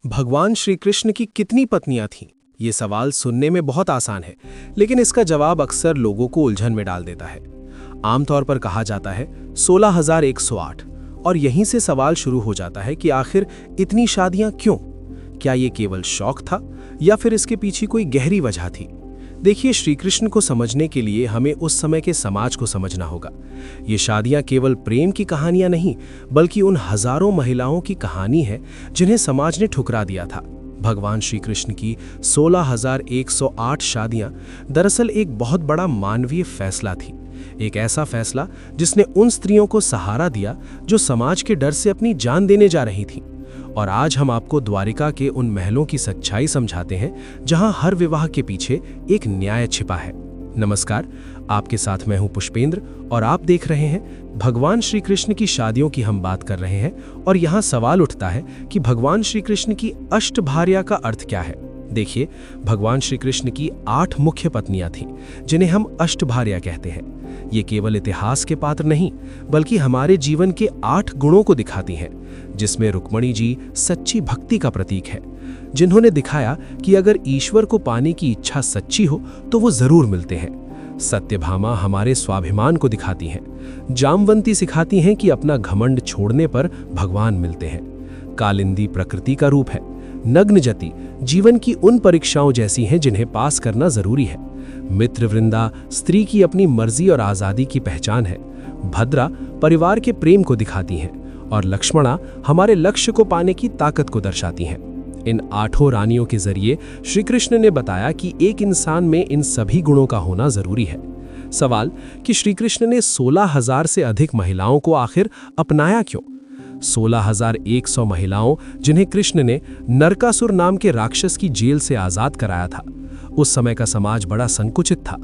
भगवान श्री कृष्ण की कितनी पत्नियां थीं? ये सवाल सुनने में बहुत आसान है, लेकिन इसका जवाब अक्सर लोगों को उलझन में डाल देता है। आमतौर पर कहा जाता है 16,108, और यहीं से सवाल शुरू हो जाता है कि आखिर इतनी शादियां क्यों? क्या ये केवल शौक था या फिर इसके पीछे कोई गहरी वजह थी? देखिए, श्री कृष्ण को समझने के लिए हमें उस समय के समाज को समझना होगा। ये शादियां केवल प्रेम की कहानियां नहीं, बल्कि उन हजारों महिलाओं की कहानी है जिन्हें समाज ने ठुकरा दिया था। भगवान श्री कृष्ण की 16,108 शादियां दरअसल एक बहुत बड़ा मानवीय फैसला थी। एक ऐसा फैसला जिसने उन स्त्रियों को सहारा दिया जो समाज के डर से अपनी जान देने जा रही थीं। और आज हम आपको द्वारिका के उन महलों की सच्चाई समझाते हैं जहां हर विवाह के पीछे एक न्याय छिपा है। नमस्कार, आपके साथ मैं हूं पुष्पेंद्र और आप देख रहे हैं भगवान श्री कृष्ण की शादियों की हम बात कर रहे हैं। और यहां सवाल उठता है कि भगवान श्री कृष्ण की अष्टभार्या का अर्थ क्या है। देखिए, भगवान श्री कृष्ण की 8 मुख्य पत्नियां थीं, जिन्हें हम अष्टभार्या कहते हैं। ये केवल इतिहास के पात्र नहीं, बल्कि हमारे जीवन के 8 गुणों को दिखाती हैं, जिसमें रुक्मणी जी सच्ची भक्ति का प्रतीक है, जिन्होंने दिखाया कि अगर ईश्वर को पाने की इच्छा सच्ची हो तो वो जरूर मिलते हैं। सत्यभामा हमारे स्वाभिमान को दिखाती हैं। जामवंती सिखाती हैं कि अपना घमंड छोड़ने पर भगवान मिलते हैं। कालिंदी प्रकृति का रूप है। नग्नजति जीवन की उन परीक्षाओं जैसी हैं जिन्हें पास करना जरूरी है। मित्रवृंदा स्त्री की अपनी मर्जी और आजादी की पहचान है। भद्रा परिवार के प्रेम को दिखाती हैं, और लक्ष्मणा हमारे लक्ष्य को पाने की ताकत को दर्शाती हैं। इन 8 रानियों के जरिए श्री कृष्ण ने बताया कि एक इंसान में इन सभी गुणों का होना जरूरी है। सवाल कि श्री कृष्ण ने 16,000 से अधिक महिलाओं को आखिर अपनाया क्यों? 16,100 महिलाओं जिन्हें कृष्ण ने नरकासुर नाम के राक्षस की जेल से आजाद कराया था। उस समय का समाज बड़ा संकुचित था।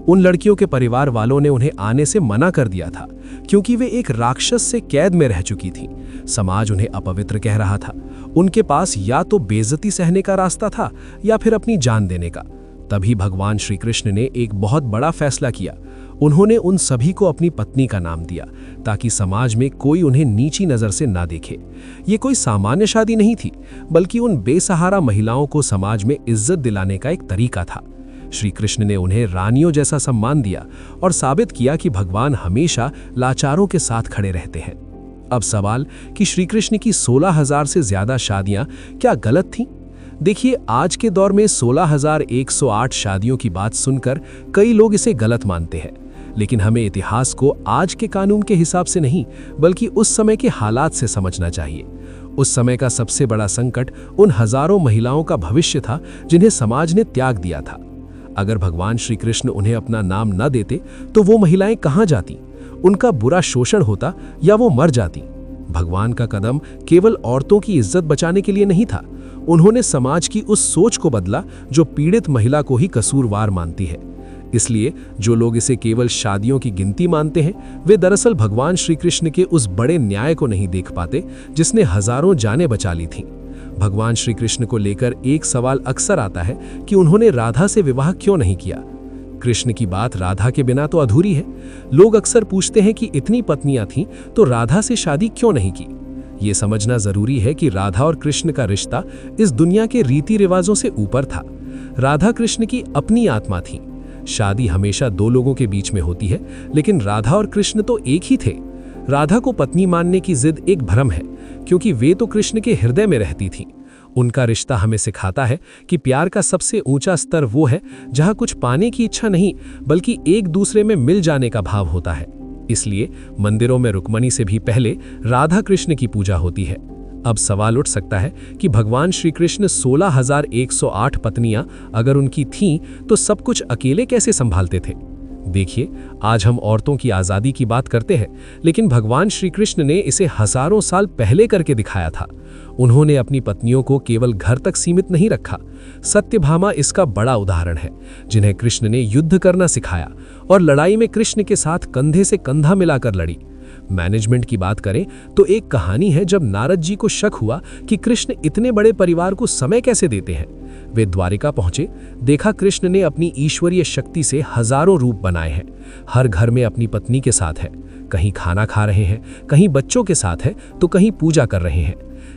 उन लड़कियों के परिवार वालों ने उन्हें आने से मना कर दिया था, क्योंकि वे एक राक्षस से कैद में रह चुकी थीं। समाज उन्हें अपवित्र कह रहा था। उनके पास या तो बेइज्जती सहने का रास्ता था या फिर अपनी जान देने का। तभी भगवान श्री कृष्ण ने एक बहुत बड़ा फैसला किया। उन्होंने उन सभी को अपनी पत्नी का नाम दिया, ताकि समाज में कोई उन्हें नीची नजर से ना देखे। ये कोई सामान्य शादी नहीं थी, बल्कि उन बेसहारा महिलाओं को समाज में इज्जत दिलाने का एक तरीका था। श्री कृष्ण ने उन्हें रानियों जैसा सम्मान दिया और साबित किया कि भगवान हमेशा लाचारों के साथ खड़े रहते हैं। अब सवाल कि श्री कृष्ण की 16,000 से ज्यादा शादियां क्या गलत थीं? देखिए, आज के दौर में 16,108 शादियों की बात सुनकर कई लोग इसे गलत मानते हैं, लेकिन हमें इतिहास को आज के कानून के हिसाब से नहीं, बल्कि उस समय के हालात से समझना चाहिए। उस समय का सबसे बड़ा संकट उन हजारों महिलाओं का भविष्य था जिन्हें समाज ने त्याग दिया था। अगर भगवान श्री कृष्ण उन्हें अपना नाम न देते तो वो महिलाएं कहां जाती? उनका बुरा शोषण होता या वो मर जाती। भगवान का कदम केवल औरतों की इज्जत बचाने के लिए नहीं था। उन्होंने समाज की उस सोच को बदला जो पीड़ित महिला को ही कसूरवार मानती है। इसलिए जो लोग इसे केवल शादियों की गिनती मानते हैं, वे दरअसल भगवान श्री कृष्ण के उस बड़े न्याय को नहीं देख पाते जिसने हजारों जानें बचा ली थीं। भगवान श्री कृष्ण को लेकर एक सवाल अक्सर आता है कि उन्होंने राधा से विवाह क्यों नहीं किया। कृष्ण की बात राधा के बिना तो अधूरी है। लोग अक्सर पूछते हैं कि इतनी पत्नियां थीं तो राधा से शादी क्यों नहीं की। ये समझना जरूरी है कि राधा और कृष्ण का रिश्ता इस दुनिया के रीति रिवाजों से ऊपर था। राधा कृष्ण की अपनी आत्मा थी। शादी हमेशा 2 लोगों के बीच में होती है, लेकिन राधा और कृष्ण तो एक ही थे। राधा को पत्नी मानने की जिद एक भ्रम है, क्योंकि वे तो कृष्ण के हृदय में रहती थीं। उनका रिश्ता हमें सिखाता है कि प्यार का सबसे ऊंचा स्तर वो है जहां कुछ पाने की इच्छा नहीं, बल्कि एक दूसरे में मिल जाने का भाव होता है। इसलिए मंदिरों में रुक्मणी से भी पहले राधा कृष्ण की पूजा होती है। अब सवाल उठ सकता है कि भगवान श्री कृष्ण 16,108 पत्नियां अगर उनकी थीं तो सब कुछ अकेले कैसे संभालते थे? देखिए, आज हम औरतों की आज़ादी की बात करते हैं, लेकिन भगवान श्री कृष्ण ने इसे हजारों साल पहले करके दिखाया था। उन्होंने अपनी पत्नियों को केवल घर तक सीमित नहीं रखा। सत्यभामा इसका बड़ा उदाहरण है, जिन्हें कृष्ण ने युद्ध करना सिखाया और लड़ाई में कृष्ण के साथ कंधे से कंधा मिलाकर लड़ी। मैनेजमेंट की बात करें तो एक कहानी है जब नारद जी को शक हुआ कि कृष्ण इतने बड़े परिवार को समय कैसे देते हैं। वे द्वारिका पहुंचे, देखा कृष्ण ने अपनी ईश्वरीय शक्ति से हजारों रूप बनाए हैं। हर घर में अपनी पत्नी के साथ है, कहीं खाना खा रहे हैं, कहीं बच्चों के साथ है तो कहीं पूजा कर रहे हैं।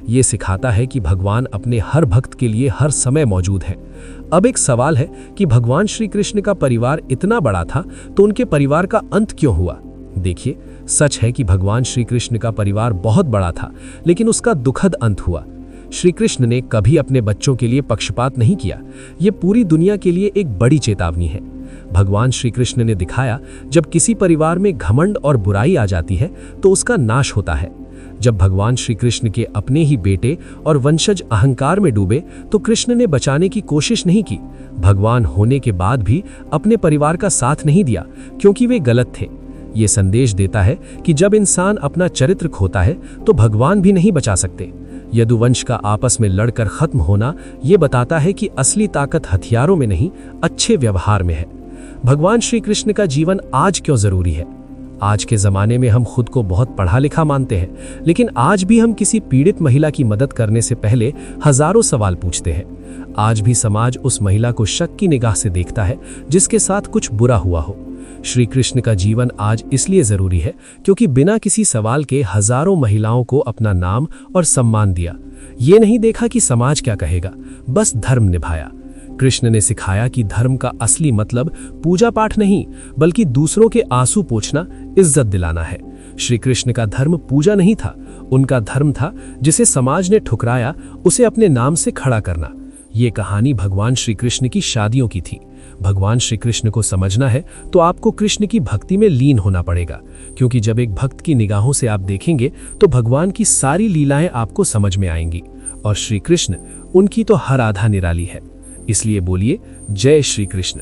ये सिखाता है कि भगवान अपने हर भक्त के लिए हर समय मौजूद है। अब एक सवाल है कि भगवान श्री कृष्ण का परिवार इतना बड़ा था तो उनके परिवार का अंत क्यों हुआ? देखिए, सच है कि भगवान श्री कृष्ण का परिवार बहुत बड़ा था, लेकिन उसका दुखद अंत हुआ। श्री कृष्ण ने कभी अपने बच्चों के लिए पक्षपात नहीं किया। ये पूरी दुनिया के लिए एक बड़ी चेतावनी है। भगवान श्री कृष्ण ने दिखाया, जब किसी परिवार में घमंड और बुराई आ जाती है तो उसका नाश होता है। जब भगवान श्री कृष्ण के अपने ही बेटे और वंशज अहंकार में डूबे तो कृष्ण ने बचाने की कोशिश नहीं की। भगवान होने के बाद भी अपने परिवार का साथ नहीं दिया, क्योंकि वे गलत थे। ये संदेश देता है कि जब इंसान अपना चरित्र खोता है तो भगवान भी नहीं बचा सकते। यदुवंश का आपस में लड़कर खत्म होना ये बताता है कि असली ताकत हथियारों में नहीं, अच्छे व्यवहार में है। भगवान श्री कृष्ण का जीवन आज क्यों जरूरी है? आज के जमाने में हम खुद को बहुत पढ़ा लिखा मानते हैं, लेकिन आज भी हम किसी पीड़ित महिला की मदद करने से पहले हजारों सवाल पूछते हैं। आज भी समाज उस महिला को शक की निगाह से देखता है जिसके साथ कुछ बुरा हुआ हो। श्री कृष्ण का जीवन आज इसलिए जरूरी है क्योंकि बिना किसी सवाल के हजारों महिलाओं को अपना नाम और सम्मान दिया। ये नहीं देखा कि समाज क्या कहेगा, बस धर्म निभाया। कृष्ण ने सिखाया कि धर्म का असली मतलब पूजा पाठ नहीं, बल्कि दूसरों के आंसू पोंछना, इज्जत दिलाना है। श्री कृष्ण का धर्म पूजा नहीं था, उनका धर्म था जिसे समाज ने ठुकराया उसे अपने नाम से खड़ा करना। ये कहानी भगवान श्री कृष्ण की शादियों की थी। भगवान श्री कृष्ण को समझना है तो आपको कृष्ण की भक्ति में लीन होना पड़ेगा, क्योंकि जब एक भक्त की निगाहों से आप देखेंगे तो भगवान की सारी लीलाएं आपको समझ में आएंगी, और श्री कृष्ण उनकी तो हर आधा निराली है। इसलिए बोलिए, जय श्री कृष्ण।